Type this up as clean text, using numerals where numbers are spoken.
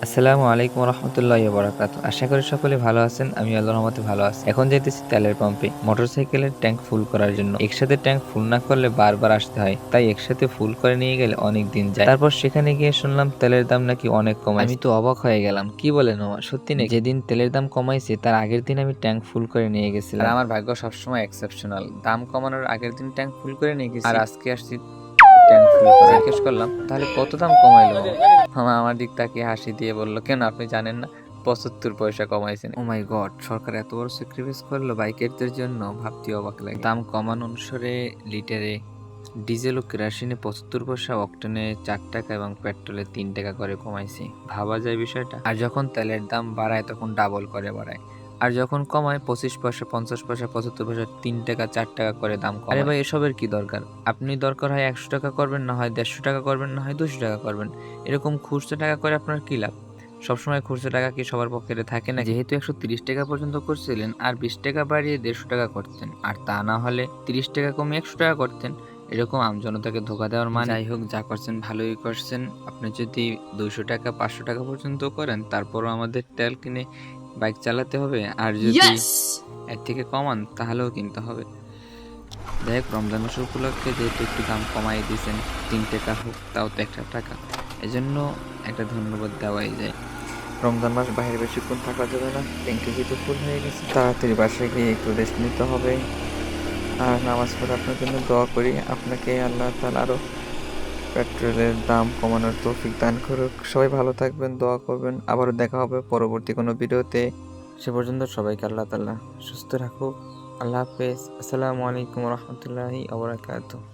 আসসালামু আলাইকুম রহমতুল্লাহি ওয়া বারাকাতুহু। আশা করি সকলে ভালো আছেন। আমি আল্লাহর রহমতে ভালো আছি। এখন যাইতেছি তেলের পাম্পে মোটরসাইকেলের ট্যাঙ্ক ফুল করার জন্য। একসাথে ট্যাঙ্ক ফুল না করলে বারবার আসতে হয়। তাই একসাথে ফুল করে নিয়ে গেলে অনেক দিন যায়। তারপর সেখানে গিয়ে শুনলাম তেলের দাম নাকি অনেক কমাইছে। আমি তো অবাক হয়ে গেলাম। কি বলেন মামা? সত্যি নাকি? যেদিন তেলের দাম কমাইছে তার আগের দিন আমি ট্যাঙ্ক ফুল করে নিয়ে গেছিলাম। আর আমার ভাগ্য সবসময় এক্সেপশনাল। দাম কমানোর আগের দিন ট্যাঙ্ক ফুল করে নিয়ে গেছি। আর আজকে আসছি ট্যাঙ্ক ফুল করা। জিজ্ঞেস করলাম তাহলে কত দাম কমাইলো মামা? মামা আমার দিক তাকিয়ে হাসি দিয়ে বলল, কেন আপনি জানেন না? ৭৫ পয়সা কমাইছেন। ও মাই গড, সরকার এত বড় স্যাক্রিফাইস করলো বাইকারদের জন্য, ভাবতে অবাক লাগে। দাম কমানো অনুসারে লিটারে ডিজেল ও কেরোসিনে ৭৫ পয়সা, অক্টেনে ৪ টাকা এবং পেট্রোলে ৩ টাকা করে কমাইছে। ভাবা যায় বিষয়টা? আর যখন তেলের দাম বাড়ায় তখন ডাবল করে বাড়ায়। আর যখন কমায় ২৫ পয়সা, ৫০ পয়সা, ৭৫ পয়সা, ৩ টাকা ৪ টাকা করে দাম কমায়। আরে ভাই, এসবের কি দরকার? আপনি দরকার হয় ১০০ টাকা করবেন, না হয় ১৫০ টাকা করবেন, না হয় ২০০ টাকা করবেন। এরকম খুচরা টাকা করে আপনার কি লাভ? সবসময় খুচরা টাকা কি সবার পকেটে থাকে না? যেহেতু ১৩০ টাকা পর্যন্ত করছিলেন, আর ২০ টাকা বাড়িয়ে ১৫০ টাকা করতেন, আর তা না হলে ৩০ টাকা কমিয়ে ১০০ টাকা করতেন। এরকম আমজনতাকে ধোঁকা দেওয়ার মানে? যাই হোক, যা করছেন ভালোই করছেন। আপনি যদি 200 টাকা 500 টাকা পর্যন্ত করেন, তারপরও আমাদের তেল কিনে বাইক চালাতে হবে। আর যদি এর থেকে কমান তাহলেও কিনতে হবে। যাই হোক, রমজান মাস উপলক্ষে যেহেতু একটু দাম কমাই দিয়েছেন, ৩ টাকা হোক, তাও তো একটা টাকা, এজন্য একটা ধন্যবাদ দেওয়াই যায়। রমজান মাস বাইরে বেশিক্ষণ থাকা যাবে না, ট্যাঙ্কি যেহেতু ফুল হয়ে গেছে, তাড়াতাড়ি বাসায় গিয়ে একটু রেস্ট নিতে হবে। আর নামাজ পড়ে আপনার জন্য দোয়া করি, আপনাকে আল্লাহ তাআলা আরও পেট্রোলের দাম কমানোর তৌফিক দান করুক। সবাই ভালো থাকবেন, দোয়া করবেন। আবারও দেখা হবে পরবর্তী কোনো ভিডিওতে। সে পর্যন্ত সবাইকে আল্লাহ তাআলা সুস্থ রাখুক। আল্লাহ হাফেজ। আসসালামু আলাইকুম রহমতুল্লাহি ওয়া বারাকাতুহু।